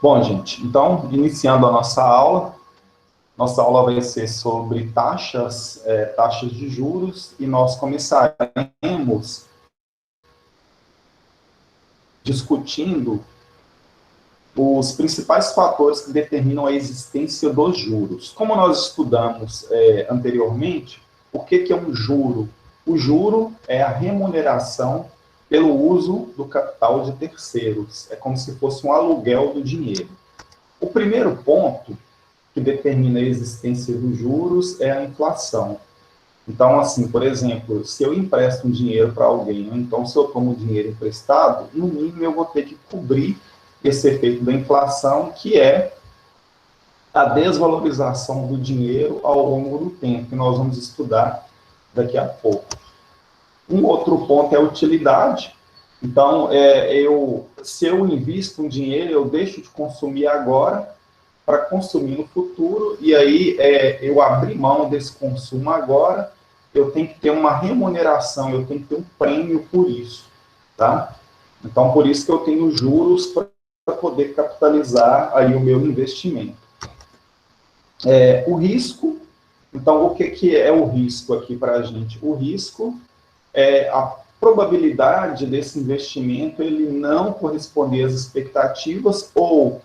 Bom, gente, então, iniciando a nossa aula vai ser sobre taxas de juros, e nós começaremos discutindo os principais fatores que determinam a existência dos juros. Como nós estudamos anteriormente, o que é um juro? O juro é a remuneração pelo uso do capital de terceiros. É como se fosse um aluguel do dinheiro. O primeiro ponto que determina a existência dos juros é a inflação. Então, assim, por exemplo, se eu empresto um dinheiro para alguém, ou então se eu tomo dinheiro emprestado, no mínimo eu vou ter que cobrir esse efeito da inflação, que é a desvalorização do dinheiro ao longo do tempo, que nós vamos estudar daqui a pouco. Um outro ponto é a utilidade. Então, se eu invisto um dinheiro, eu deixo de consumir agora para consumir no futuro, e aí eu abrir mão desse consumo agora, eu tenho que ter uma remuneração, eu tenho que ter um prêmio por isso, tá? Então, por isso que eu tenho juros para poder capitalizar aí o meu investimento. O risco, então, o que é o risco aqui para a gente? O risco é a probabilidade desse investimento ele não corresponder às expectativas, ou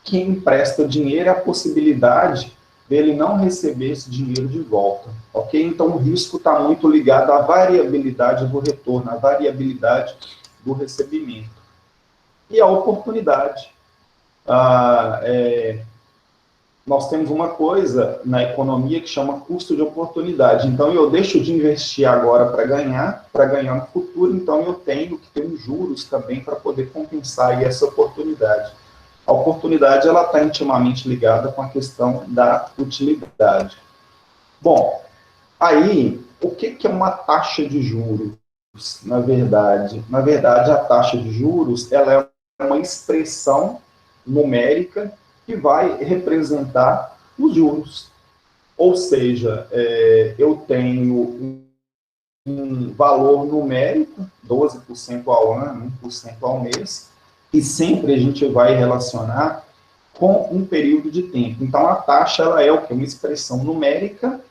quem empresta dinheiro, a possibilidade dele não receber esse dinheiro de volta, ok? Então, o risco está muito ligado à variabilidade do retorno, à variabilidade do recebimento. E a oportunidade. Nós temos uma coisa na economia que chama custo de oportunidade. Então, eu deixo de investir agora para ganhar no futuro, então eu tenho que ter uns juros também para poder compensar aí essa oportunidade. A oportunidade ela está intimamente ligada com a questão da utilidade. Bom, aí, o que é uma taxa de juros, na verdade? Na verdade, a taxa de juros ela é uma expressão numérica que vai representar os juros. Ou seja, eu tenho um valor numérico, 12% ao ano, 1% ao mês, e sempre a gente vai relacionar com um período de tempo. Então, a taxa ela é o quê? Uma expressão numérica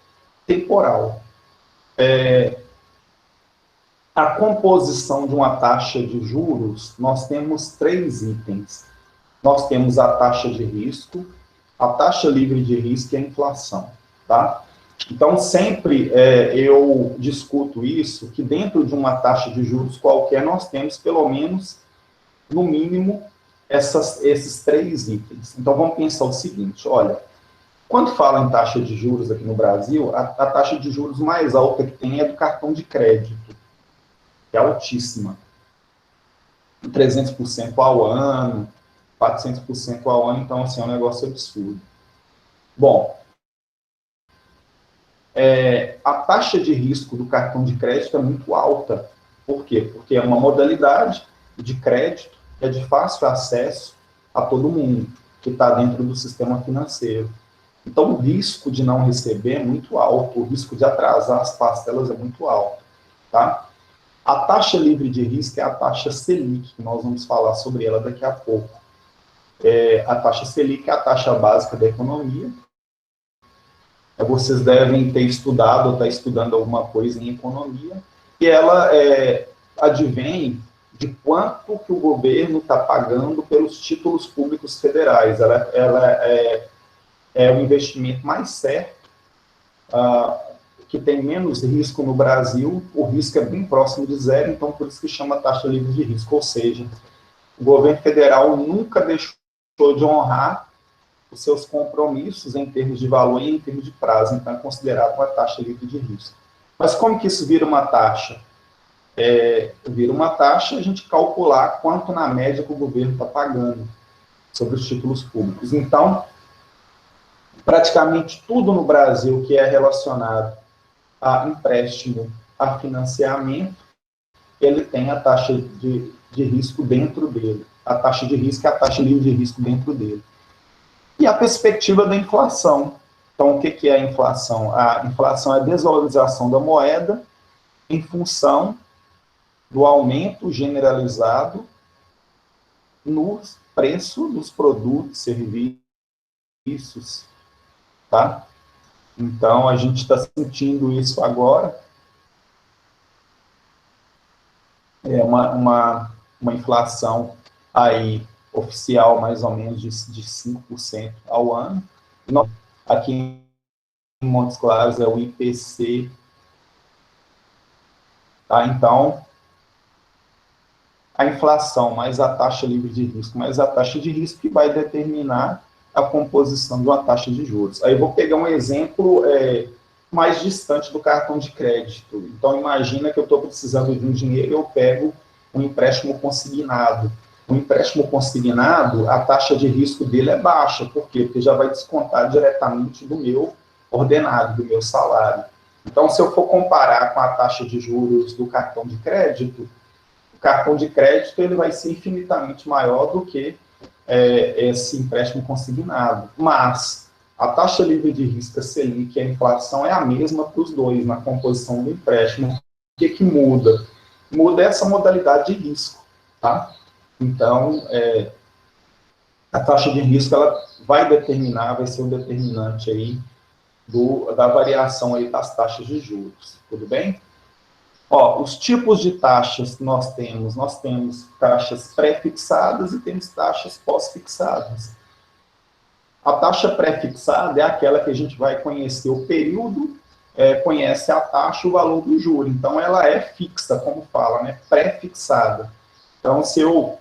temporal. A composição de uma taxa de juros, nós temos 3 itens. Nós temos a taxa de risco, a taxa livre de risco e a inflação, tá? Então, sempre eu discuto isso, que dentro de uma taxa de juros qualquer, nós temos pelo menos, no mínimo, esses 3 itens. Então, vamos pensar o seguinte, olha, quando fala em taxa de juros aqui no Brasil, a taxa de juros mais alta que tem é do cartão de crédito, que é altíssima. 300% ao ano, 400% ao ano, então, assim, é um negócio absurdo. Bom, a taxa de risco do cartão de crédito é muito alta. Por quê? Porque é uma modalidade de crédito que é de fácil acesso a todo mundo que está dentro do sistema financeiro. Então, o risco de não receber é muito alto, o risco de atrasar as parcelas é muito alto, tá? A taxa livre de risco é a taxa Selic, que nós vamos falar sobre ela daqui a pouco. A taxa Selic é a taxa básica da economia. Vocês devem ter estudado ou estar estudando alguma coisa em economia, e ela advém de quanto que o governo está pagando pelos títulos públicos federais. Ela é o investimento mais certo, que tem menos risco no Brasil. O risco é bem próximo de zero, então por isso que chama taxa livre de risco, ou seja, o governo federal nunca deixou de honrar os seus compromissos em termos de valor e em termos de prazo, então é considerado uma taxa livre de risco. Mas como que isso vira uma taxa? Vira uma taxa a gente calcular quanto na média que o governo está pagando sobre os títulos públicos. Então, praticamente tudo no Brasil que é relacionado a empréstimo, a financiamento, ele tem a taxa de risco dentro dele. A taxa de risco é a taxa livre de risco dentro dele. E a perspectiva da inflação. Então, o que é a inflação? A inflação é a desvalorização da moeda em função do aumento generalizado preço dos produtos, serviços, tá? Então, a gente está sentindo isso agora. É uma inflação aí oficial mais ou menos de 5% ao ano. Aqui em Montes Claros é o IPC. Tá? Então, a inflação mais a taxa livre de risco, mais a taxa de risco que vai determinar a composição de uma taxa de juros. Aí eu vou pegar um exemplo mais distante do cartão de crédito. Então, imagina que eu estou precisando de um dinheiro e eu pego um empréstimo consignado. O empréstimo consignado, a taxa de risco dele é baixa. Por quê? Porque já vai descontar diretamente do meu ordenado, do meu salário. Então, se eu for comparar com a taxa de juros do cartão de crédito, o cartão de crédito ele vai ser infinitamente maior do que esse empréstimo consignado. Mas a taxa livre de risco, a Selic, a inflação é a mesma para os dois na composição do empréstimo. O que muda? Muda essa modalidade de risco, tá? Então, a taxa de risco ela vai ser um determinante aí da variação aí das taxas de juros, tudo bem? Ó, os tipos de taxas que nós temos taxas pré-fixadas e temos taxas pós-fixadas. A taxa pré-fixada é aquela que a gente vai conhecer o período, conhece a taxa e o valor do juro. Então, ela é fixa, como fala, né? Pré-fixada. Então, se eu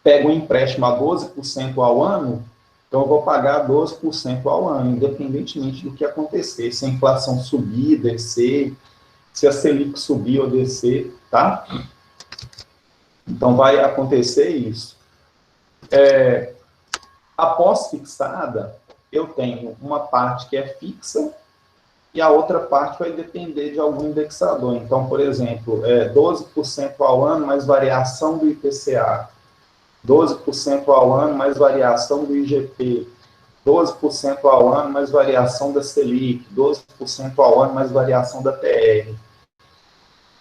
pego um empréstimo a 12% ao ano, então eu vou pagar 12% ao ano, independentemente do que acontecer. Se a inflação subir, descer, se a Selic subir ou descer, tá? Então, vai acontecer isso. A pós-fixada, eu tenho uma parte que é fixa e a outra parte vai depender de algum indexador. Então, por exemplo, 12% ao ano mais variação do IPCA, 12% ao ano mais variação do IGP, 12% ao ano mais variação da Selic, 12% ao ano mais variação da TR.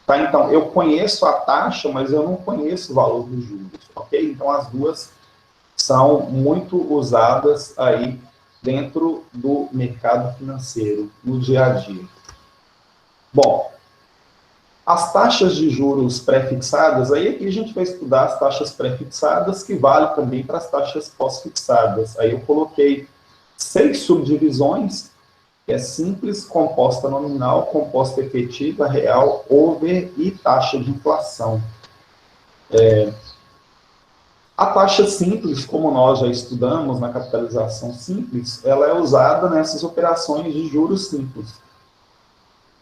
Tá? Então, eu conheço a taxa, mas eu não conheço o valor dos juros, ok? Então, as duas são muito usadas aí dentro do mercado financeiro, no dia a dia. Bom, as taxas de juros pré-fixadas, aí aqui a gente vai estudar as taxas pré-fixadas, que vale também para as taxas pós-fixadas. Aí eu coloquei 6 subdivisões, que é simples, composta nominal, composta efetiva, real, over e taxa de inflação. A taxa simples, como nós já estudamos na capitalização simples, ela é usada nessas operações de juros simples.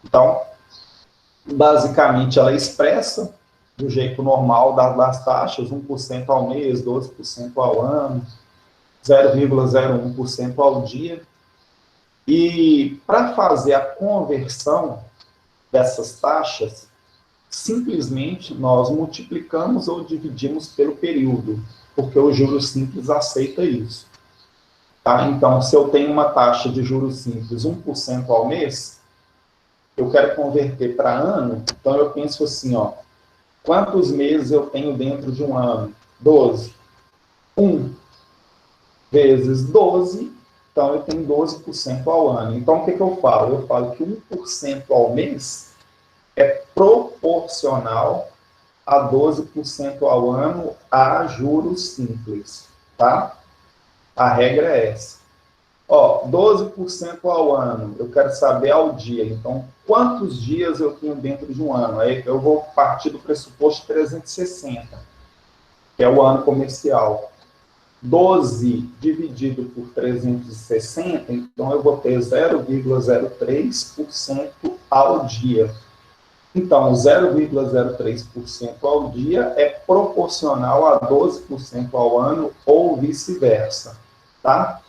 Então, basicamente, ela expressa do jeito normal das taxas, 1% ao mês, 12% ao ano, 0,01% ao dia. E para fazer a conversão dessas taxas, simplesmente nós multiplicamos ou dividimos pelo período, porque o juros simples aceita isso. Tá? Então, se eu tenho uma taxa de juros simples 1% ao mês, eu quero converter para ano, então eu penso assim, ó, quantos meses eu tenho dentro de um ano? 12. 1 vezes 12, então eu tenho 12% ao ano. Então, o que eu falo? Eu falo que 1% ao mês é proporcional a 12% ao ano a juros simples, tá? A regra é essa. Ó, 12% ao ano, eu quero saber ao dia. Então, quantos dias eu tenho dentro de um ano? Aí eu vou partir do pressuposto 360, que é o ano comercial. 12 dividido por 360, então eu vou ter 0,03% ao dia. Então, 0,03% ao dia é proporcional a 12% ao ano ou vice-versa, tá?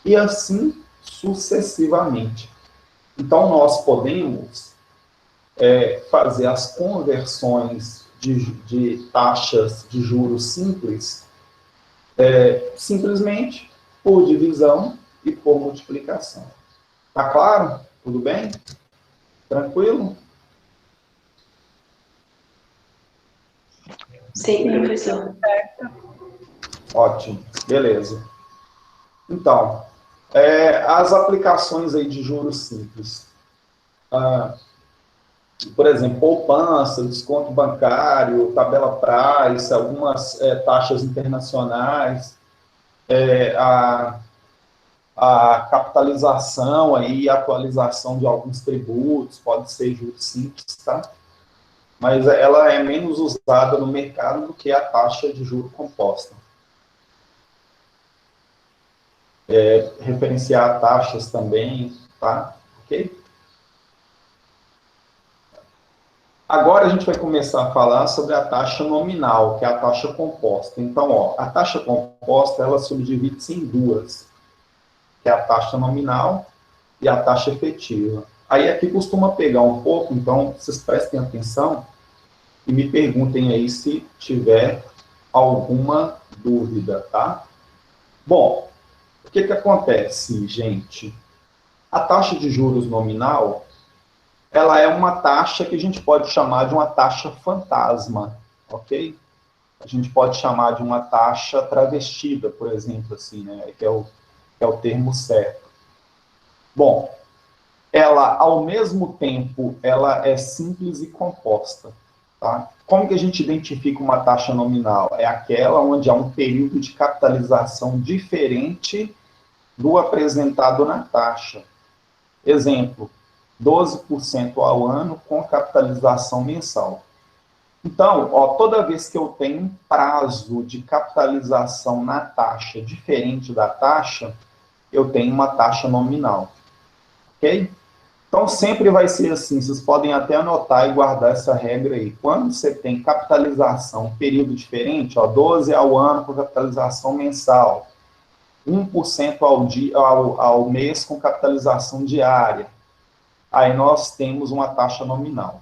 E assim sucessivamente. Então, nós podemos fazer as conversões de taxas de juros simples simplesmente por divisão e por multiplicação. Tá claro? Tudo bem? Tranquilo? Sim, professor. Ótimo, beleza. Então, as aplicações aí de juros simples. Por exemplo, poupança, desconto bancário, tabela price, algumas taxas internacionais, a, a capitalização aí, atualização de alguns tributos, pode ser juros simples, tá? Mas ela é menos usada no mercado do que a taxa de juro composta. Referenciar taxas também, tá? Ok? Agora a gente vai começar a falar sobre a taxa nominal, que é a taxa composta. Então, ó, a taxa composta, ela subdivide-se em duas, que é a taxa nominal e a taxa efetiva. Aí aqui costuma pegar um pouco, então vocês prestem atenção e me perguntem aí se tiver alguma dúvida, tá? Bom, o que acontece, gente? A taxa de juros nominal, ela é uma taxa que a gente pode chamar de uma taxa fantasma, ok? A gente pode chamar de uma taxa travestida, por exemplo, assim, né? Que é o termo certo. Bom, ela, ao mesmo tempo, ela é simples e composta, tá? Como que a gente identifica uma taxa nominal? É aquela onde há um período de capitalização diferente do apresentado na taxa. Exemplo, 12% ao ano com capitalização mensal. Então, ó, toda vez que eu tenho um prazo de capitalização na taxa diferente da taxa, eu tenho uma taxa nominal. Ok? Então, sempre vai ser assim. Vocês podem até anotar e guardar essa regra aí. Quando você tem capitalização, período diferente, ó, 12 ao ano com capitalização mensal, 1% ao mês com capitalização diária, aí nós temos uma taxa nominal.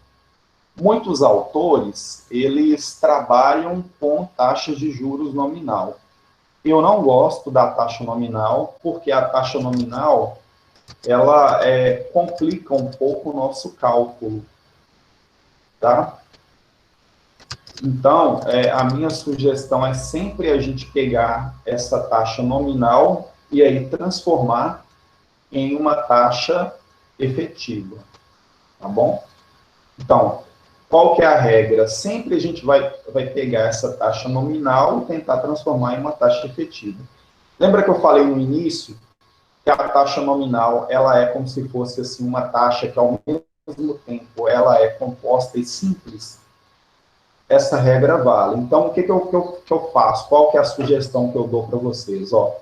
Muitos autores, eles trabalham com taxas de juros nominal. Eu não gosto da taxa nominal, porque a taxa nominal, ela complica um pouco o nosso cálculo, tá? Então, a minha sugestão é sempre a gente pegar essa taxa nominal e aí transformar em uma taxa efetiva, tá bom? Então, qual que é a regra? Sempre a gente vai pegar essa taxa nominal e tentar transformar em uma taxa efetiva. Lembra que eu falei no início que a taxa nominal, ela é como se fosse assim, uma taxa que, ao mesmo tempo, ela é composta e simples? Essa regra vale. Então, o que eu faço? Qual que é a sugestão que eu dou para vocês? Ó,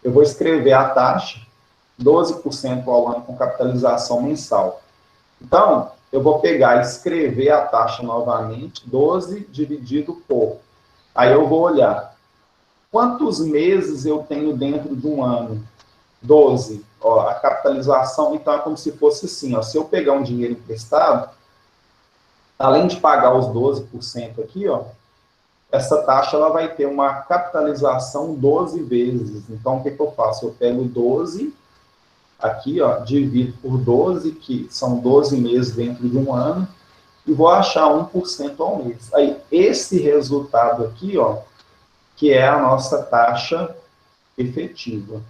eu vou escrever a taxa, 12% ao ano com capitalização mensal. Então, eu vou pegar e escrever a taxa novamente, 12 dividido por. Aí eu vou olhar quantos meses eu tenho dentro de um ano. 12. Ó, a capitalização, então, é como se fosse assim. Ó, se eu pegar um dinheiro emprestado, além de pagar os 12% aqui, ó, essa taxa ela vai ter uma capitalização 12 vezes. Então, o que eu faço? Eu pego 12 aqui, ó, divido por 12, que são 12 meses dentro de um ano, e vou achar 1% ao mês. Aí, esse resultado aqui, ó, que é a nossa taxa efetiva,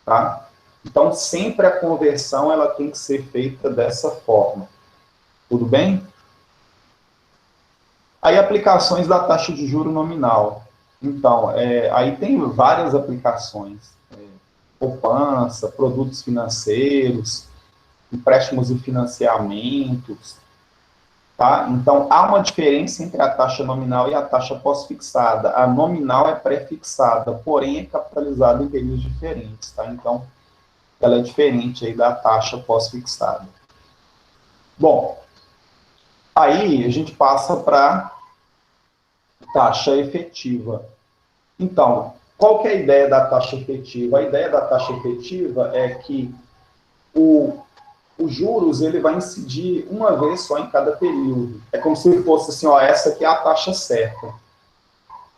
tá? Então, sempre a conversão, ela tem que ser feita dessa forma. Tudo bem? Aí, aplicações da taxa de juro nominal. Então, aí tem várias aplicações. Poupança, produtos financeiros, empréstimos e financiamentos, tá? Então, há uma diferença entre a taxa nominal e a taxa pós-fixada. A nominal é pré-fixada, porém é capitalizada em períodos diferentes, tá? Então, ela é diferente aí da taxa pós-fixada. Bom, aí a gente passa para taxa efetiva. Então, qual que é a ideia da taxa efetiva? A ideia da taxa efetiva é que os juros ele vai incidir uma vez só em cada período. É como se fosse assim, ó, essa aqui é a taxa certa.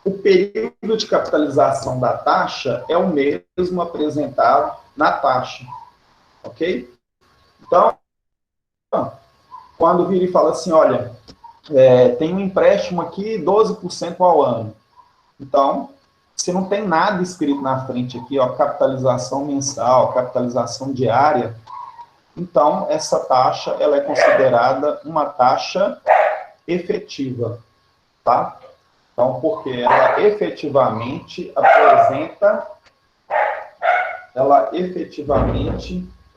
O período de capitalização da taxa é o mesmo apresentado na taxa, ok? Então, quando vira e fala assim, olha, tem um empréstimo aqui 12% ao ano. Então, se não tem nada escrito na frente aqui, ó, capitalização mensal, capitalização diária, então essa taxa ela é considerada uma taxa efetiva, tá? Então, porque ela efetivamente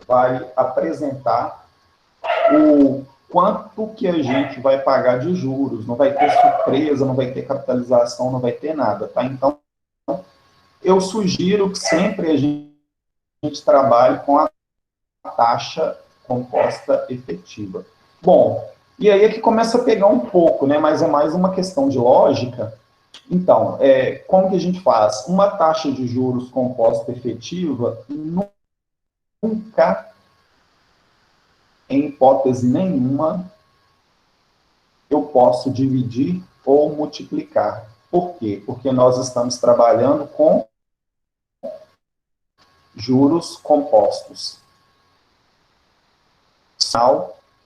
vai apresentar o quanto que a gente vai pagar de juros, não vai ter surpresa, não vai ter capitalização, não vai ter nada, tá? Então, eu sugiro que sempre a gente trabalhe com a taxa composta efetiva. Bom, e aí é que começa a pegar um pouco, né? Mas é mais uma questão de lógica. Então, como que a gente faz? Uma taxa de juros composta efetiva nunca, em hipótese nenhuma, eu posso dividir ou multiplicar. Por quê? Porque nós estamos trabalhando com juros compostos.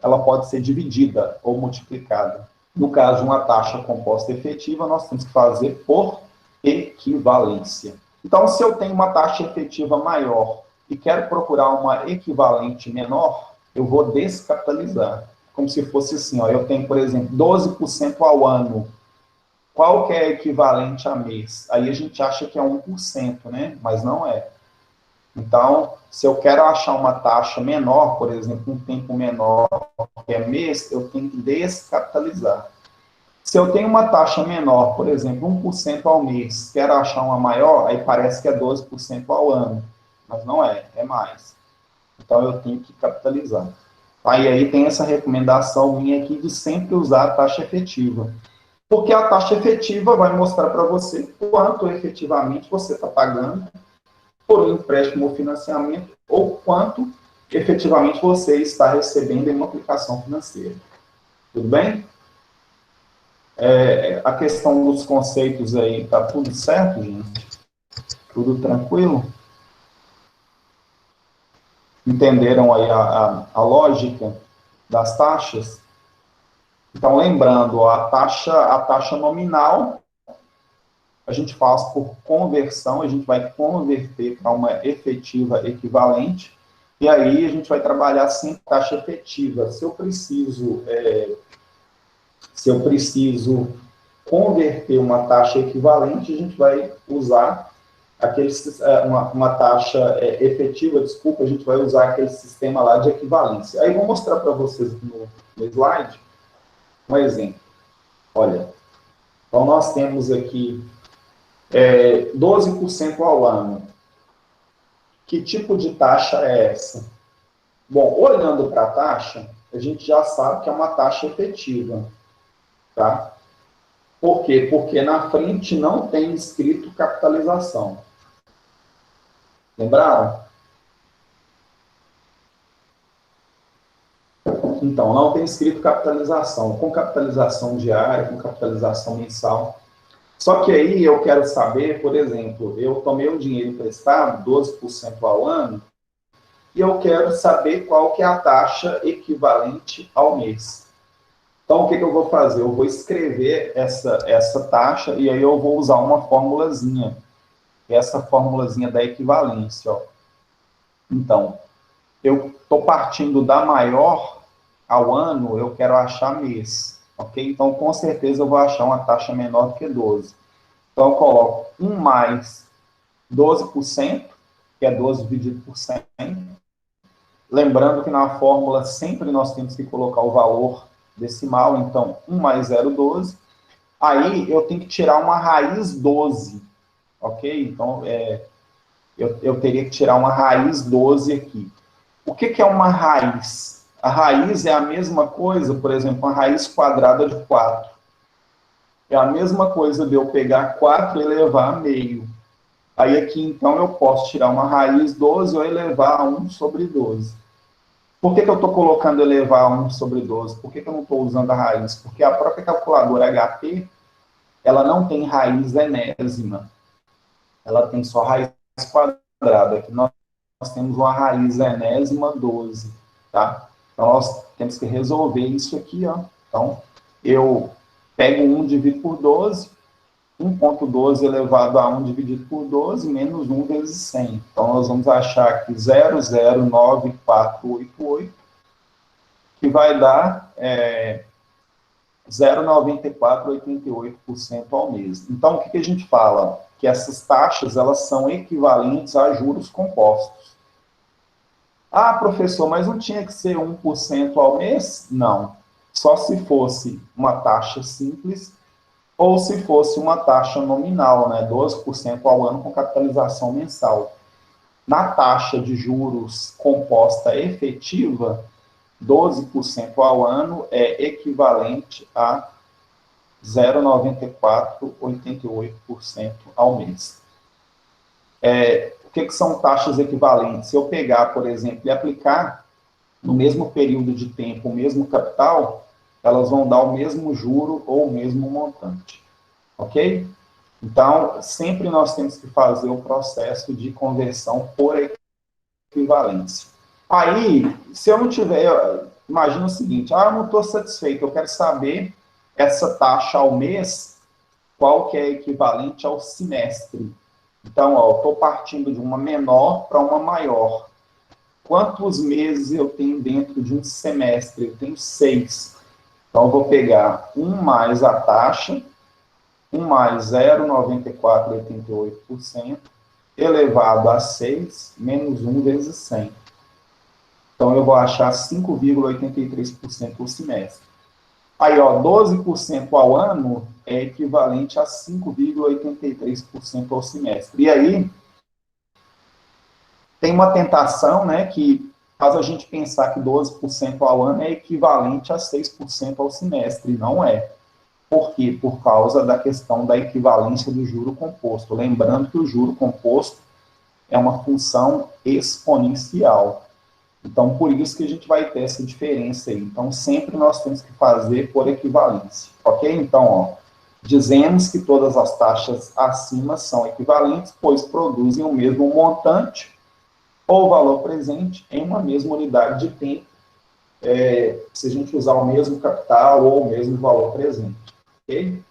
Ela pode ser dividida ou multiplicada. No caso de uma taxa composta efetiva, nós temos que fazer por equivalência. Então, se eu tenho uma taxa efetiva maior e quero procurar uma equivalente menor, eu vou descapitalizar. Como se fosse assim, ó, eu tenho, por exemplo, 12% ao ano. Qual que é equivalente a mês? Aí a gente acha que é 1%, né? Mas não é. Então, se eu quero achar uma taxa menor, por exemplo, um tempo menor, que é mês, eu tenho que descapitalizar. Se eu tenho uma taxa menor, por exemplo, 1% ao mês, quero achar uma maior, aí parece que é 12% ao ano. Mas não é, é mais. Então, eu tenho que capitalizar. Aí tem essa recomendação minha aqui de sempre usar a taxa efetiva. Porque a taxa efetiva vai mostrar para você quanto efetivamente você está pagando por um empréstimo ou financiamento, ou quanto efetivamente você está recebendo em uma aplicação financeira. Tudo bem? A questão dos conceitos aí, está tudo certo, gente? Tudo tranquilo? Entenderam aí a lógica das taxas? Então, lembrando, a taxa nominal, a gente faz por conversão, a gente vai converter para uma efetiva equivalente, e aí a gente vai trabalhar sempre taxa efetiva. Se eu preciso converter uma taxa equivalente, a gente vai usar uma taxa efetiva, desculpa, a gente vai usar aquele sistema lá de equivalência. Aí vou mostrar para vocês no slide um exemplo. Olha, então nós temos aqui 12% ao ano. Que tipo de taxa é essa? Bom, olhando para a taxa, a gente já sabe que é uma taxa efetiva, tá? Por quê? Porque na frente não tem escrito capitalização. Lembraram? Então, não tem escrito capitalização, com capitalização diária, com capitalização mensal. Só que aí eu quero saber, por exemplo, eu tomei um dinheiro emprestado, 12% ao ano, e eu quero saber qual que é a taxa equivalente ao mês. Então, o que eu vou fazer? Eu vou escrever essa taxa e aí eu vou usar uma formulazinha. Essa formulazinha da equivalência. Ó. Então, eu estou partindo da maior ao ano, eu quero achar mês. Ok? Então, com certeza, eu vou achar uma taxa menor do que 12. Então, eu coloco 1 mais 12%, que é 12 dividido por 100. Lembrando que na fórmula sempre nós temos que colocar o valor decimal, então 1 mais 0,12. Aí eu tenho que tirar uma raiz 12, ok? Então eu teria que tirar uma raiz 12 aqui. O que é uma raiz? A raiz é a mesma coisa, por exemplo, uma raiz quadrada de 4. É a mesma coisa de eu pegar 4 e elevar a meio. Aí aqui, então, eu posso tirar uma raiz 12 ou elevar a 1 sobre 12. Por que eu estou colocando elevar a 1 sobre 12? Por que eu não estou usando a raiz? Porque a própria calculadora HP, ela não tem raiz enésima. Ela tem só raiz quadrada. Aqui nós temos uma raiz enésima 12. Tá? Então, nós temos que resolver isso aqui. Ó. Então, eu pego 1, divido por 12. 1,12 elevado a 1 dividido por 12, menos 1 vezes 100. Então, nós vamos achar aqui 0,09488, que vai dar 0,9488% ao mês. Então, o que a gente fala? Que essas taxas, elas são equivalentes a juros compostos. Ah, professor, mas não tinha que ser 1% ao mês? Não. Só se fosse uma taxa simples ou se fosse uma taxa nominal, né? 12% ao ano com capitalização mensal. Na taxa de juros composta efetiva, 12% ao ano é equivalente a 0,9488% ao mês. O que são taxas equivalentes? Se eu pegar, por exemplo, e aplicar no mesmo período de tempo o mesmo capital, elas vão dar o mesmo juro ou o mesmo montante. Ok? Então, sempre nós temos que fazer o processo de conversão por equivalência. Aí, se eu não tiver, imagina o seguinte, eu não estou satisfeito, eu quero saber essa taxa ao mês, qual que é equivalente ao semestre. Então, eu estou partindo de uma menor para uma maior. Quantos meses eu tenho dentro de um semestre? Eu tenho 6. Então, eu vou pegar 1 mais a taxa, 1 mais 0,9488%, elevado a 6, menos 1 vezes 100. Então, eu vou achar 5,83% por semestre. Aí, 12% ao ano é equivalente a 5,83% ao semestre. E aí, tem uma tentação, né, que faz a gente pensar que 12% ao ano é equivalente a 6% ao semestre. Não é. Por quê? Por causa da questão da equivalência do juro composto. Lembrando que o juro composto é uma função exponencial. Então, por isso que a gente vai ter essa diferença aí. Então, sempre nós temos que fazer por equivalência. Ok? Então, dizemos que todas as taxas acima são equivalentes, pois produzem o mesmo montante ou valor presente em uma mesma unidade de tempo, se a gente usar o mesmo capital ou o mesmo valor presente. Ok?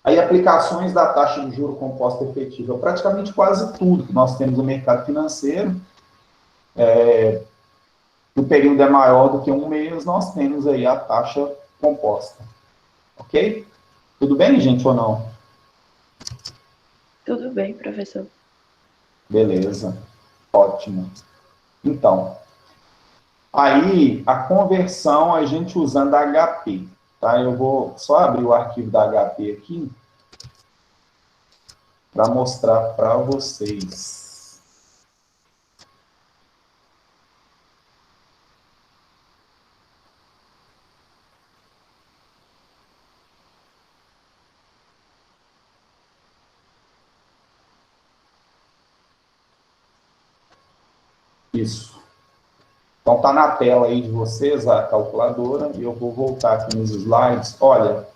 Aí, aplicações da taxa de juro composta efetiva. Praticamente quase tudo que nós temos no mercado financeiro, o período é maior do que um mês, nós temos aí a taxa composta. Ok? Tudo bem, gente, ou não? Tudo bem, professor. Beleza. Ótimo. Então, aí, a conversão, a gente usando HP. Tá? Eu vou só abrir o arquivo da HP aqui para mostrar para vocês. Isso. Então, está na tela aí de vocês a calculadora, e eu vou voltar aqui nos slides. Olha,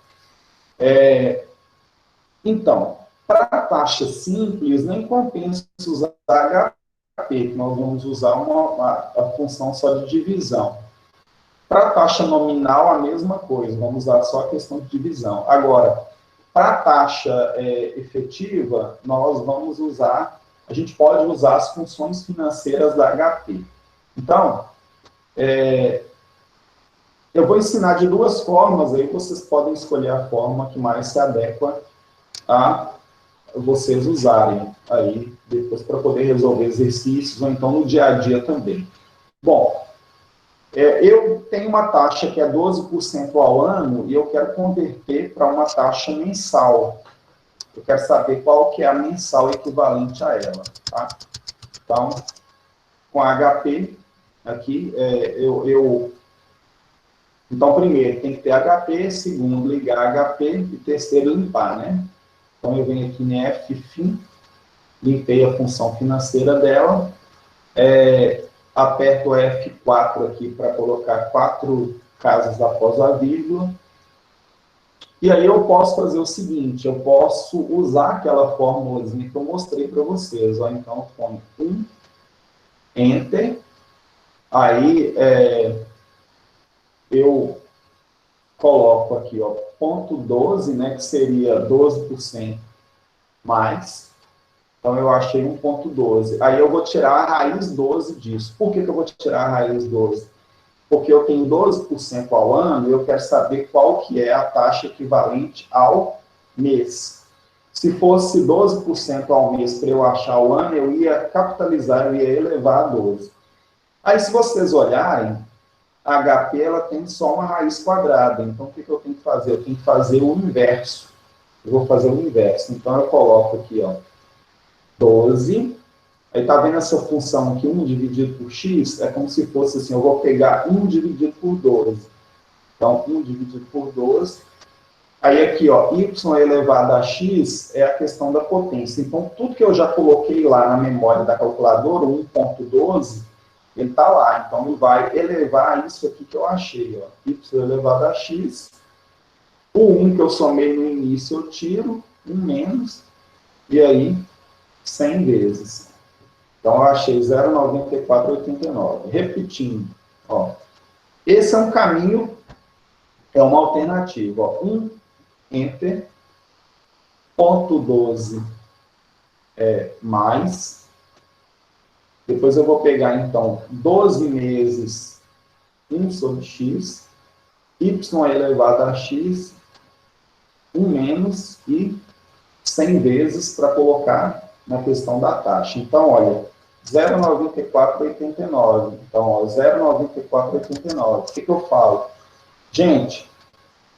então, para a taxa simples, nem compensa usar HP, que nós vamos usar a função só de divisão. Para a taxa nominal, a mesma coisa, vamos usar só a questão de divisão. Agora, para a taxa efetiva, nós vamos usar, a gente pode usar as funções financeiras da HP. Então, eu vou ensinar de duas formas, aí vocês podem escolher a forma que mais se adequa a vocês usarem aí depois para poder resolver exercícios ou então no dia a dia também. Bom, eu tenho uma taxa que é 12% ao ano e eu quero converter para uma taxa mensal. Eu quero saber qual que é a mensal equivalente a ela. Tá? Então, com a HP, aqui, então, primeiro, tem que ter HP, segundo, ligar HP e terceiro, limpar, né? Então, eu venho aqui em FFIM, limpei a função financeira dela, aperto o F4 aqui para colocar 4 casas após a vírgula, e aí eu posso fazer o seguinte, eu posso usar aquela formulazinha que eu mostrei para vocês, ó, então eu ponho 1, Enter, aí eu coloco aqui, ó, 0,12, né, que seria 12% mais. Então, eu achei 1,12. Aí eu vou tirar a raiz 12 disso. Por que eu vou tirar a raiz 12? Porque eu tenho 12% ao ano e eu quero saber qual que é a taxa equivalente ao mês. Se fosse 12% ao mês para eu achar o ano, eu ia capitalizar, eu ia elevar a 12. Aí, se vocês olharem, a HP ela tem só uma raiz quadrada. Então, o que eu tenho que fazer? Eu tenho que fazer o inverso. Eu vou fazer o inverso. Então, eu coloco aqui, ó, 12. Aí, tá vendo essa função aqui, 1 dividido por x? É como se fosse assim, eu vou pegar 1 dividido por 12. Então, 1 dividido por 12. Aí, aqui, ó, y elevado a x é a questão da potência. Então, tudo que eu já coloquei lá na memória da calculadora, 1,12, ele está lá. Então, ele vai elevar isso aqui que eu achei, ó, y elevado a x. O 1 que eu somei no início, eu tiro, 1 menos, e aí, 100 vezes. Então, eu achei 0,9489. Repetindo, ó, esse é um caminho, é uma alternativa. Ó, 1, Enter, ponto 12 mais. Depois eu vou pegar, então, 12 meses 1 sobre x, y elevado a x, 1 menos e 100 vezes para colocar na questão da taxa. Então, olha, 0,9489. Então, ó, 0,9489. O que eu falo? Gente,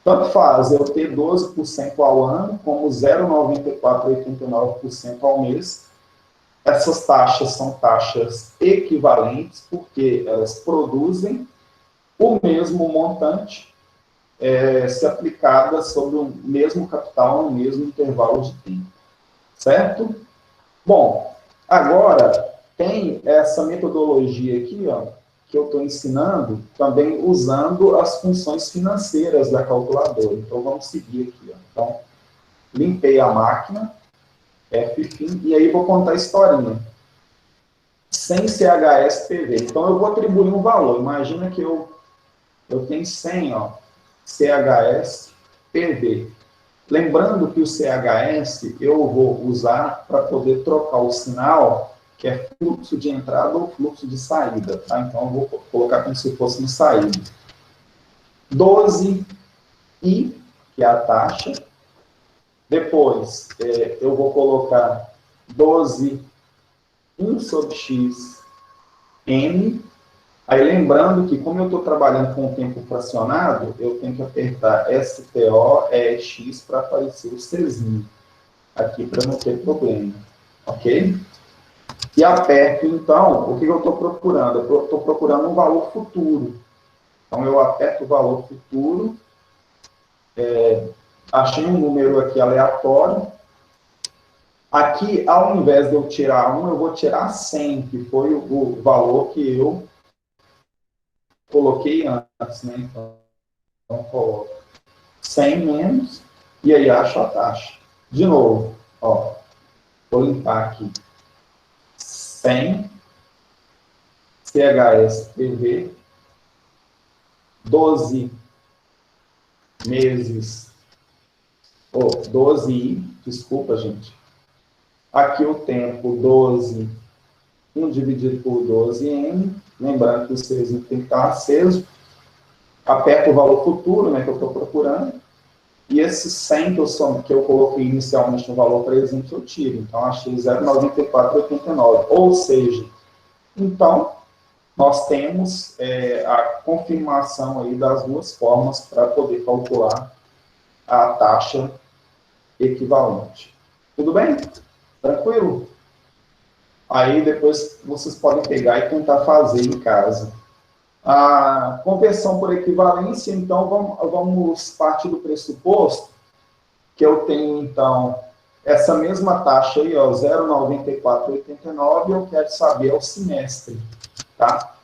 tanto faz eu ter 12% ao ano, como 0,9489% ao mês. Essas taxas são taxas equivalentes, porque elas produzem o mesmo montante se aplicada sobre o mesmo capital no mesmo intervalo de tempo. Certo? Bom, agora tem essa metodologia aqui, ó, que eu estou ensinando, também usando as funções financeiras da calculadora. Então, vamos seguir aqui. Ó. Então, limpei a máquina, F-Fin, e aí vou contar a historinha. Sem CHS-PV. Então, eu vou atribuir um valor. Imagina que eu tenho 100, ó, CHS-PV. Lembrando que o CHS eu vou usar para poder trocar o sinal, que é fluxo de entrada ou fluxo de saída. Tá? Então, eu vou colocar como se fosse no saída. 12I, que é a taxa. Depois, eu vou colocar 12, 1 sobre x, n. Aí, lembrando que, como eu estou trabalhando com o tempo fracionado, eu tenho que apertar STO, X, para aparecer o Czinho aqui, para não ter problema. Ok? E aperto, então, o que eu estou procurando? Eu estou procurando um valor futuro. Então, eu aperto o valor futuro, achei um número aqui aleatório. Aqui, ao invés de eu tirar 1, eu vou tirar 100, que foi o valor que eu coloquei antes, né? Então, coloco 100 menos, e aí acho a taxa. De novo, ó, vou limpar aqui. 100, CHS-PV, 12 meses, 12I, desculpa, gente. Aqui o tempo, 12, 1 dividido por 12N, lembrando que o Czinho tem que estar aceso. Aperto o valor futuro, né, que eu estou procurando, e esse 100 que eu coloquei inicialmente no valor presente, eu tiro. Então, achei 0,9489. Ou seja, então, nós temos a confirmação aí das duas formas para poder calcular a taxa equivalente. Tudo bem? Tranquilo? Aí, depois, vocês podem pegar e tentar fazer em casa. A conversão por equivalência, então, vamos partir do pressuposto que eu tenho, então, essa mesma taxa aí, ó, 0,9489, eu quero saber ao semestre, tá?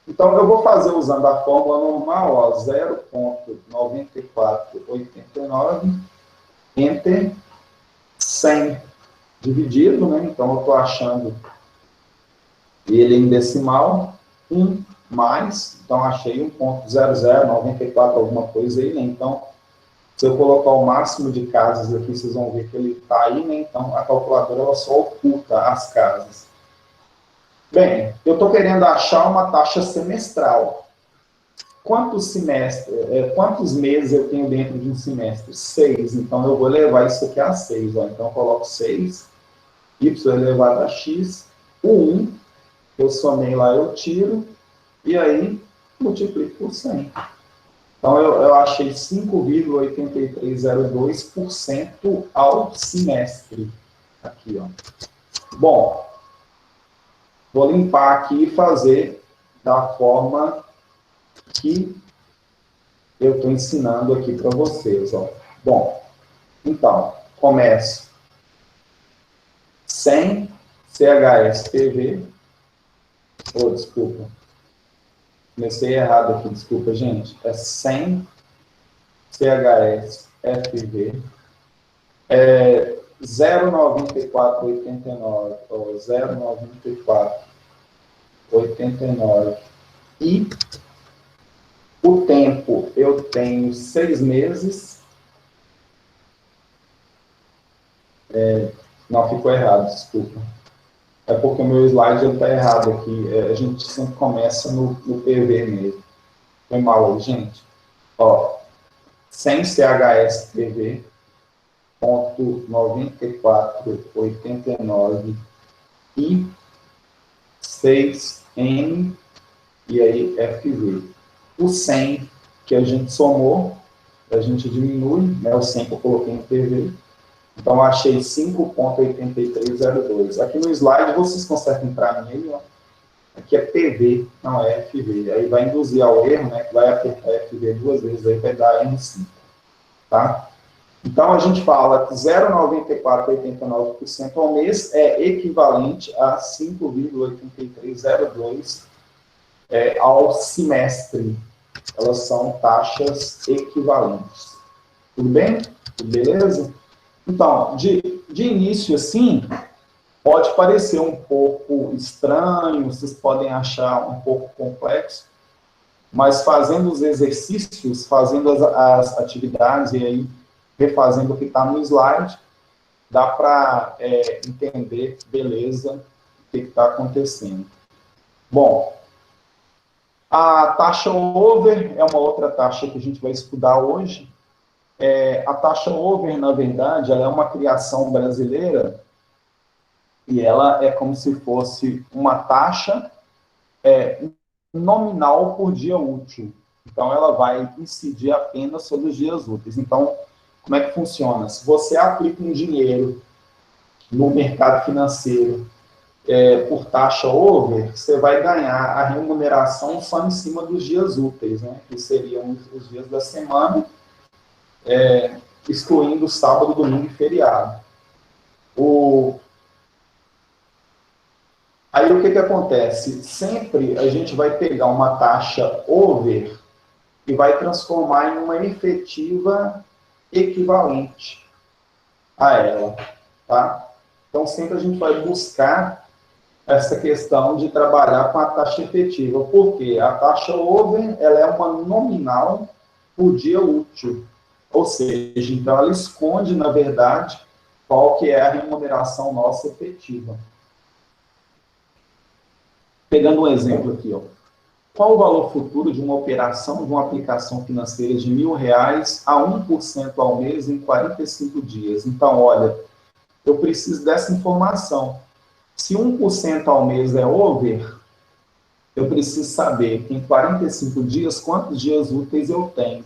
Então, eu vou fazer usando a fórmula normal, ó, 0,9489, entre 100 dividido, né? Então, eu estou achando ele em decimal, 1 mais, então achei 1,0094 alguma coisa aí, né? Então, Se eu colocar o máximo de casas aqui, vocês vão ver que ele está aí, né? Então, a calculadora ela só oculta as casas. Bem, eu estou querendo achar uma taxa semestral. Quantos meses eu tenho dentro de um semestre? 6. Então, eu vou levar isso aqui a 6. Ó. Então, eu coloco 6, y elevado a x, o 1, eu somei lá, eu tiro, e aí multiplico por 100. Então, eu achei 5,8302% ao semestre. Aqui, ó. Bom, vou limpar aqui e fazer da forma que eu estou ensinando aqui para vocês. Ó. Bom, então, começo 100 CHSPV. Oh, desculpa. Comecei errado aqui, desculpa, gente. É 100 CHSFV. 0,9489, ou 0,9489. E o tempo, eu tenho 6 meses. Não, ficou errado, desculpa. É porque o meu slide está errado aqui. A gente sempre começa no PV mesmo. Foi mal, gente. Ó, 100 CHSPV, ponto 9489 e 6N, e aí FV. O 100 que a gente somou, a gente diminui, né, o 100 que eu coloquei em PV. Então, eu achei 5,8302. Aqui no slide, vocês conseguem para mim aí, ó. Aqui é PV, não é FV. Aí vai induzir ao erro, né, que vai apertar FV 2 vezes, aí vai dar M5, tá? Então, a gente fala que 0,9489% ao mês é equivalente a 5,8302 ao semestre. Elas são taxas equivalentes. Tudo bem? Tudo beleza? Então, de início, assim, pode parecer um pouco estranho, vocês podem achar um pouco complexo, mas fazendo os exercícios, fazendo as atividades e aí refazendo o que está no slide, dá para entender, beleza, o que está acontecendo. Bom, a taxa over é uma outra taxa que a gente vai estudar hoje. A taxa over, na verdade, ela é uma criação brasileira e ela é como se fosse uma taxa nominal por dia útil. Então, ela vai incidir apenas sobre os dias úteis. Então, como é que funciona? Se você aplica um dinheiro no mercado financeiro por taxa over, você vai ganhar a remuneração só em cima dos dias úteis, né? Que seriam os dias da semana, excluindo sábado, domingo e feriado. Aí o que acontece? Sempre a gente vai pegar uma taxa over e vai transformar em uma efetiva equivalente a ela, tá? Então sempre a gente vai buscar essa questão de trabalhar com a taxa efetiva. Por quê? A taxa over, ela é uma nominal por dia útil. Ou seja, então ela esconde, na verdade, qual que é a remuneração nossa efetiva. Pegando um exemplo aqui, ó. Qual o valor futuro de uma operação de uma aplicação financeira de R$1.000 a 1% ao mês em 45 dias? Então, olha, eu preciso dessa informação. Se 1% ao mês é over, eu preciso saber que em 45 dias, quantos dias úteis eu tenho.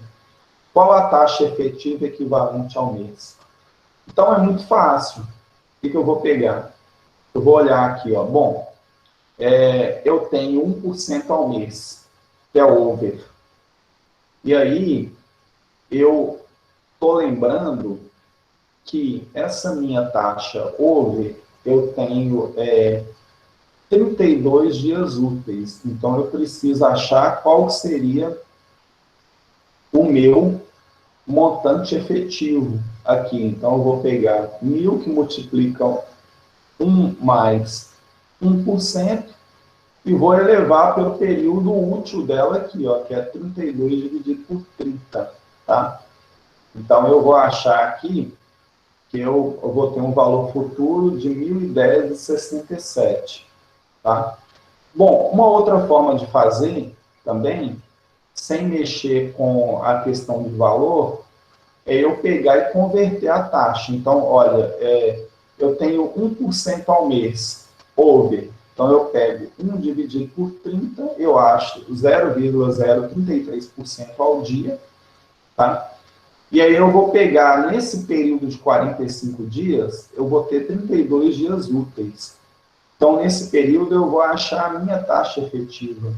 Qual a taxa efetiva equivalente ao mês? Então, é muito fácil. O que eu vou pegar? Eu vou olhar aqui, ó. Bom, eu tenho 1% ao mês, que é over. E aí, eu estou lembrando que essa minha taxa over, eu tenho 32 dias úteis. Então, eu preciso achar qual seria o meu montante efetivo aqui. Então, eu vou pegar 1.000 que multiplicam 1 mais 1% e vou elevar pelo período útil dela aqui, ó, que é 32 dividido por 30, tá? Então, eu vou achar aqui que eu vou ter um valor futuro de 1.010,67, tá? Bom, uma outra forma de fazer também, sem mexer com a questão de valor, é eu pegar e converter a taxa. Então, olha, eu tenho 1% ao mês, over. Então, eu pego 1 dividido por 30, eu acho 0,033% ao dia, tá? E aí eu vou pegar, nesse período de 45 dias, eu vou ter 32 dias úteis. Então, nesse período, eu vou achar a minha taxa efetiva,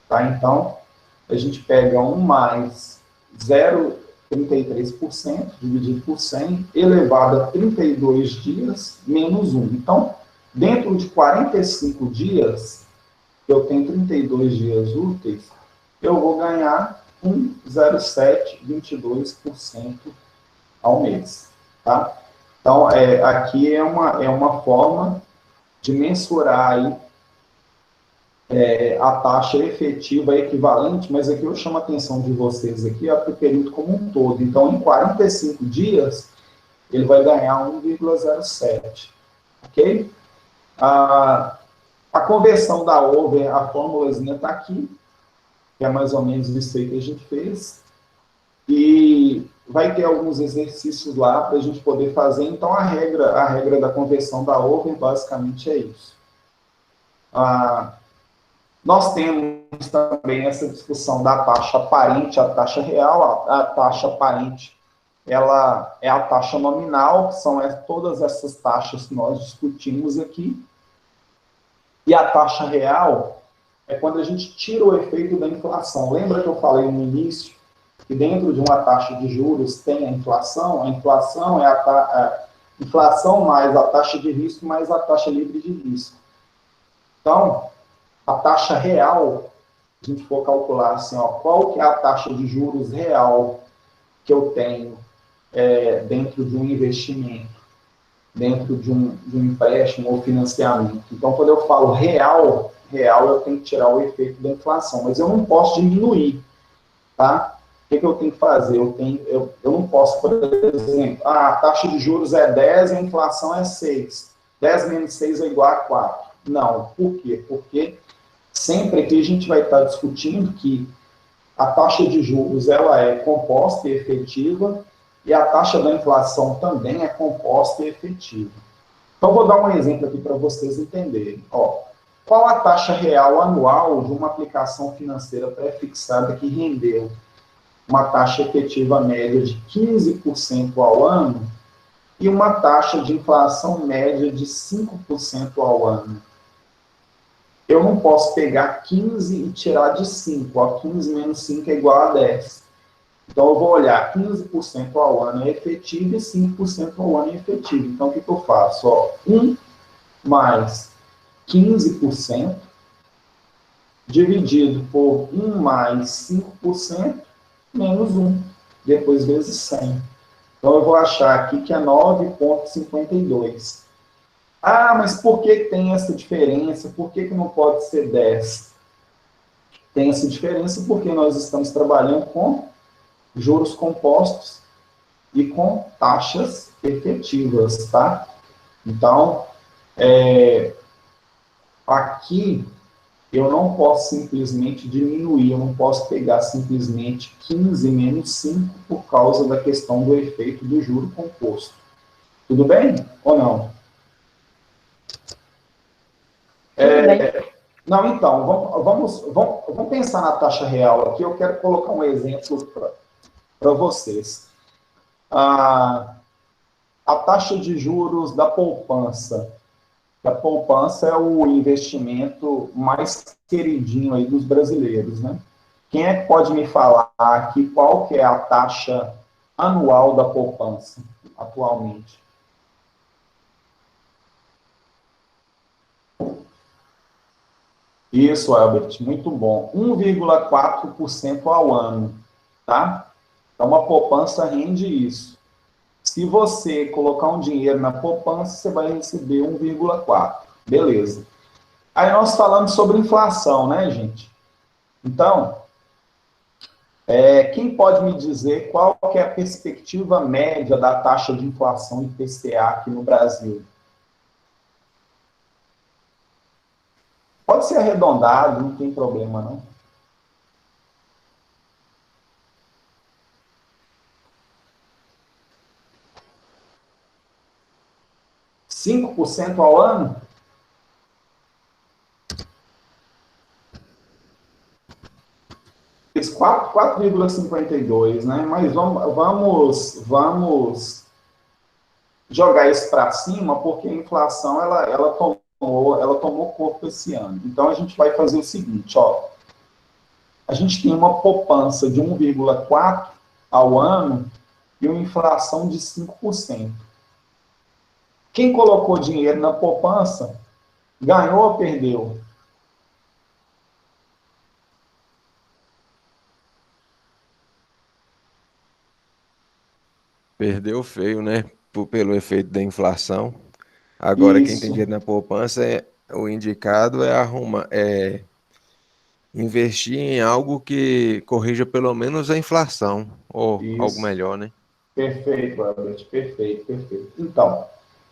tá? Então, a gente pega 1 mais 0,33% dividido por 100, elevado a 32 dias, menos 1. Então, dentro de 45 dias, eu tenho 32 dias úteis, eu vou ganhar 1,0722% ao mês, tá? Então, aqui é uma forma de mensurar aí, a taxa efetiva equivalente, mas aqui eu chamo a atenção de vocês aqui para o período como um todo. Então, em 45 dias, ele vai ganhar 1,07, ok? A conversão da over, a fórmulazinha está aqui, que é mais ou menos isso aí que a gente fez, e vai ter alguns exercícios lá para a gente poder fazer. Então, a regra da conversão da over basicamente é isso. Nós temos também essa discussão da taxa aparente, a taxa real. A taxa aparente, ela é a taxa nominal, que são todas essas taxas que nós discutimos aqui. E a taxa real é quando a gente tira o efeito da inflação. Lembra que eu falei no início que dentro de uma taxa de juros tem a inflação? A inflação é a inflação mais a taxa de risco mais a taxa livre de risco. Então, a taxa real, a gente for calcular assim, qual que é a taxa de juros real que eu tenho dentro de um investimento, dentro de um empréstimo ou financiamento. Então, quando eu falo real, eu tenho que tirar o efeito da inflação, mas eu não posso diminuir, tá? O que eu tenho que fazer? Eu não posso, por exemplo, a taxa de juros é 10 e a inflação é 6. 10 menos 6 é igual a 4. Não. Por quê? Porque sempre aqui a gente vai estar discutindo que a taxa de juros ela é composta e efetiva, e a taxa da inflação também é composta e efetiva. Então, vou dar um exemplo aqui para vocês entenderem. Qual a taxa real anual de uma aplicação financeira pré-fixada que rendeu uma taxa efetiva média de 15% ao ano e uma taxa de inflação média de 5% ao ano? Eu não posso pegar 15 e tirar de 5. 15 menos 5 é igual a 10. Então, eu vou olhar 15% ao ano é efetivo e 5% ao ano é efetivo. Então, o que eu faço? 1 mais 15% dividido por 1 mais 5% menos 1, depois vezes 100. Então, eu vou achar aqui que é 9,52. Mas por que tem essa diferença? Por que não pode ser 10? Tem essa diferença porque nós estamos trabalhando com juros compostos e com taxas efetivas, tá? Então, aqui eu não posso simplesmente diminuir, eu não posso pegar simplesmente 15 menos 5 por causa da questão do efeito do juro composto. Tudo bem ou não? Não, então, vamos pensar na taxa real aqui. Eu quero colocar um exemplo para vocês. A taxa de juros da poupança. A poupança é o investimento mais queridinho aí dos brasileiros, né? Quem é que pode me falar aqui qual que é a taxa anual da poupança atualmente? Isso, Albert, muito bom. 1,4% ao ano, tá? Então, uma poupança rende isso. Se você colocar um dinheiro na poupança, você vai receber 1,4. Beleza. Aí nós falamos sobre inflação, né, gente? Então, Quem pode me dizer qual que é a perspectiva média da taxa de inflação IPCA aqui no Brasil? Pode ser arredondado, não tem problema, não. 5% ao ano? Fez 4,52, né? Mas vamos jogar isso para cima, porque a inflação ela tomou corpo esse ano. Então a gente vai fazer o seguinte, ó. A gente tem uma poupança de 1,4 ao ano e uma inflação de 5%. Quem colocou dinheiro na poupança ganhou ou perdeu? Perdeu feio, né? Pelo efeito da inflação. Agora, quem tem Isso, dinheiro na poupança, o indicado é investir em algo que corrija pelo menos a inflação, ou algo isso. melhor, né? Perfeito, Albert, perfeito, perfeito. Então,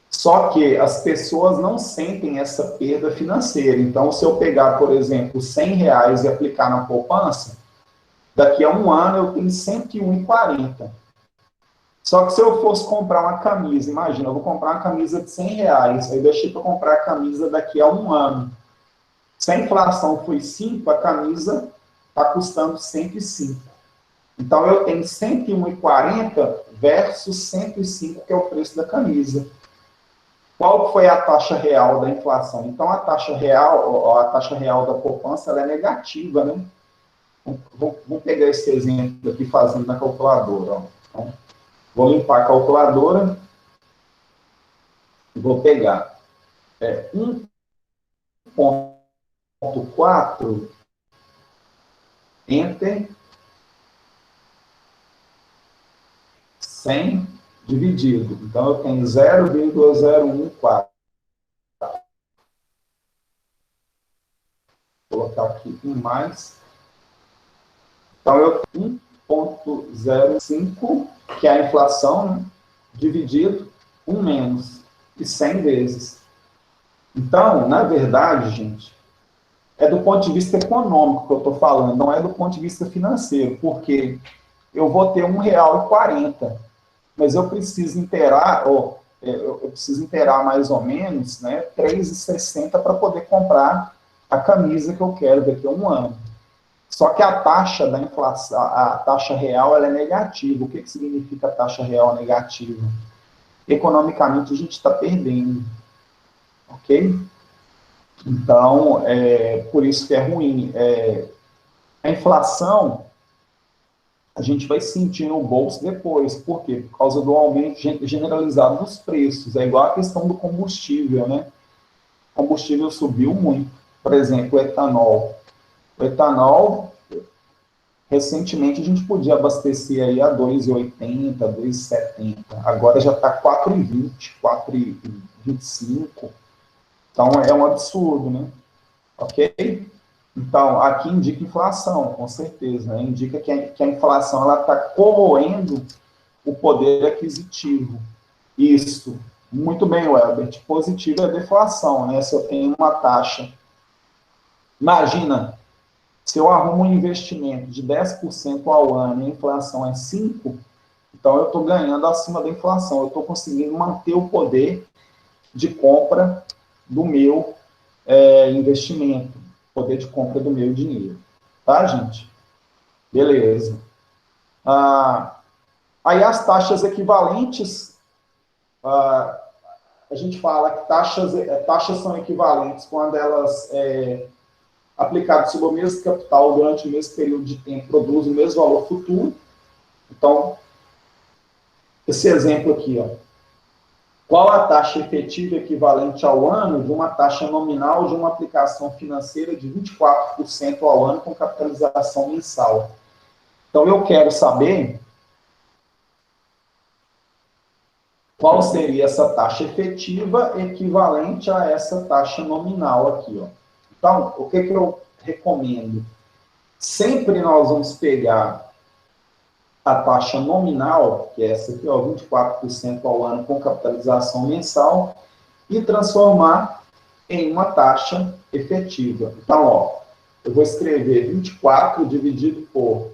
só que as pessoas não sentem essa perda financeira. Então, se eu pegar, por exemplo, R$ 100 e aplicar na poupança, daqui a um ano eu tenho 101,40. Só que se eu fosse comprar uma camisa, imagina, eu vou comprar uma camisa de R$ 100, aí eu deixei para comprar a camisa daqui a um ano. Se a inflação foi 5, a camisa está custando 105. Então eu tenho 101,40 versus 105, que é o preço da camisa. Qual foi a taxa real da inflação? Então a taxa real da poupança ela é negativa, né? Vou pegar esse exemplo aqui fazendo na calculadora. Ó. Então, vou limpar a calculadora e vou pegar 1,4, enter, 100 dividido. Então eu tenho 0,014. Vou colocar aqui um mais. Então eu tenho 1,05, que é a inflação, né? Dividido 1 menos, e 100 vezes. Então, na verdade, gente, é do ponto de vista econômico que eu estou falando, não é do ponto de vista financeiro, porque eu vou ter R$ 1,40, mas eu preciso inteirar, eu preciso inteirar mais ou menos, né, 3,60 para poder comprar a camisa que eu quero daqui a um ano. Só que a taxa da inflação, a taxa real, ela é negativa. O que, que significa a taxa real negativa? Economicamente, a gente está perdendo, ok? Então, por isso que é ruim. A inflação, a gente vai sentir no bolso depois. Por quê? Por causa do aumento generalizado dos preços. É igual a questão do combustível, né? O combustível subiu muito. Por exemplo, o etanol. O etanol, recentemente, a gente podia abastecer aí a 2,80, 2,70. Agora já está 4,20, 4,25. Então, é um absurdo, né? Ok? Então, aqui indica inflação, com certeza. Né? Indica que a inflação está corroendo o poder aquisitivo. Isso. Muito bem, Welbert. Positivo é deflação, né? Se eu tenho uma taxa. Imagina, se eu arrumo um investimento de 10% ao ano e a inflação é 5%, então eu estou ganhando acima da inflação. Eu estou conseguindo manter o poder de compra do meu investimento, poder de compra do meu dinheiro. Tá, gente? Beleza. Aí as taxas equivalentes, a gente fala que taxas são equivalentes quando elas, aplicadas sobre o mesmo capital durante o mesmo período de tempo, produzem o mesmo valor futuro. Então, esse exemplo aqui, ó. Qual a taxa efetiva equivalente ao ano de uma taxa nominal de uma aplicação financeira de 24% ao ano com capitalização mensal? Então, eu quero saber qual seria essa taxa efetiva equivalente a essa taxa nominal aqui, ó. Então, o que eu recomendo? Sempre nós vamos pegar a taxa nominal, que é essa aqui, ó, 24% ao ano com capitalização mensal, e transformar em uma taxa efetiva. Então, ó, eu vou escrever 24 dividido por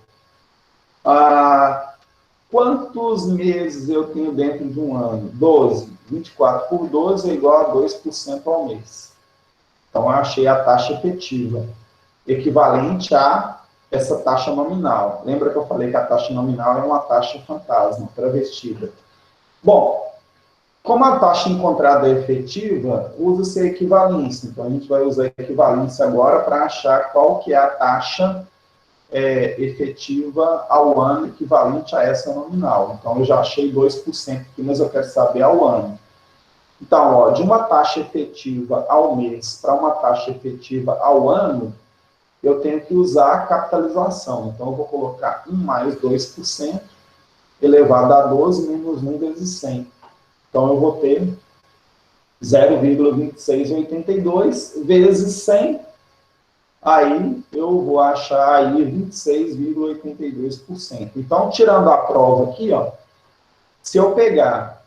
quantos meses eu tenho dentro de um ano? 12. 24 por 12 é igual a 2% ao mês. Então, eu achei a taxa efetiva, equivalente a essa taxa nominal. Lembra que eu falei que a taxa nominal é uma taxa fantasma, travestida. Bom, como a taxa encontrada é efetiva, usa-se a equivalência. Então, a gente vai usar a equivalência agora para achar qual que é a taxa efetiva ao ano equivalente a essa nominal. Então, eu já achei 2% aqui, mas eu quero saber ao ano. Então, ó, de uma taxa efetiva ao mês para uma taxa efetiva ao ano, eu tenho que usar a capitalização. Então, eu vou colocar 1 mais 2% elevado a 12 menos 1 vezes 100. Então, eu vou ter 0,2682 vezes 100. Aí, eu vou achar aí 26,82%. Então, tirando a prova aqui, ó, se eu pegar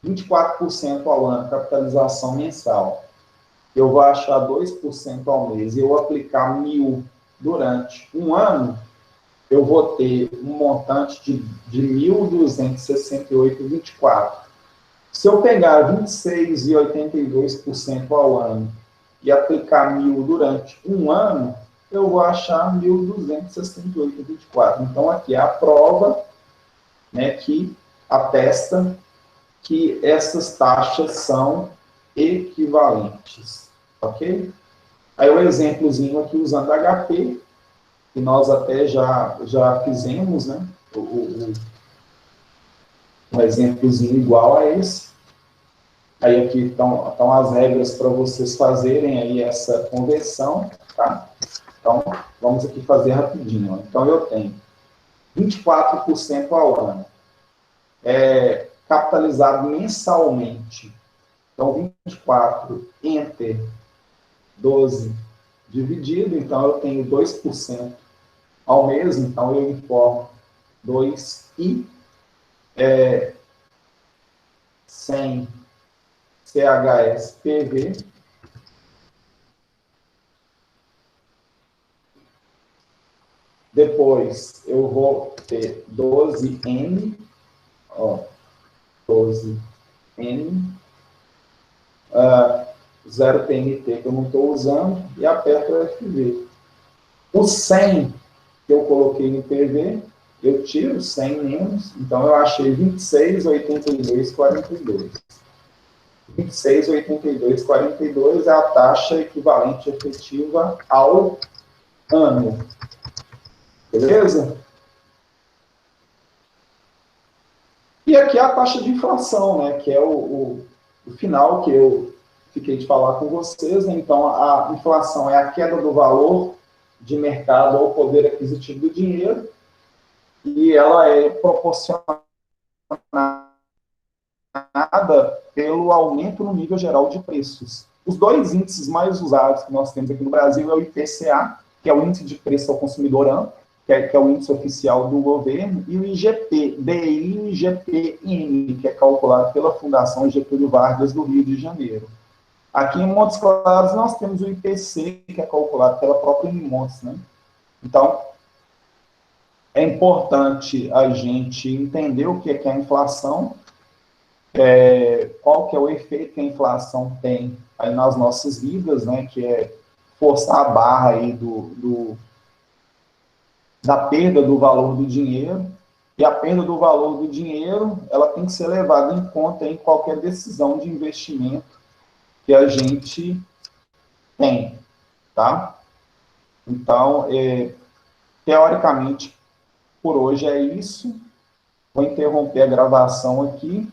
24% ao ano, capitalização mensal, eu vou achar 2% ao mês e eu aplicar 1.000 durante um ano, eu vou ter um montante de 1.268,24. Se eu pegar 26,82% ao ano e aplicar 1.000 durante um ano, eu vou achar 1.268,24. Então, aqui é a prova, né, que atesta que essas taxas são equivalentes, ok? Aí o exemplozinho aqui usando HP, que nós até já fizemos, né? Um exemplozinho igual a esse. Aí aqui estão as regras para vocês fazerem aí essa conversão, tá? Então, vamos aqui fazer rapidinho. Então, eu tenho 24% ao ano, capitalizado mensalmente. Então, 24 entre 12 dividido, então eu tenho 2% ao mês, então eu informo 2i 100 CHSPV. Depois eu vou ter 12N, ó, 12N, 0 TNT que eu não estou usando, e aperto o FV. O 100 que eu coloquei no PV, eu tiro 100 menos, então eu achei 26,82,42. 26,82,42 é a taxa equivalente efetiva ao ano. Beleza? E aqui é a taxa de inflação, né, que é o final que eu fiquei de falar com vocês, né? Então, a inflação é a queda do valor de mercado ou poder aquisitivo do dinheiro, e ela é proporcionada pelo aumento no nível geral de preços. Os dois índices mais usados que nós temos aqui no Brasil é o IPCA, que é o Índice de Preço ao Consumidor Amplo, que é o índice oficial do governo, e o IGP-DI e o IGP-M, que é calculado pela Fundação Getúlio Vargas do Rio de Janeiro. Aqui em Montes Claros nós temos o IPC, que é calculado pela própria Unimontes, né? Então, é importante a gente entender o que é a inflação, qual que é o efeito que a inflação tem aí nas nossas vidas, né? Que é forçar a barra aí da perda do valor do dinheiro, e a perda do valor do dinheiro, ela tem que ser levada em conta em qualquer decisão de investimento que a gente tem, tá? Então, teoricamente, por hoje é isso. Vou interromper a gravação aqui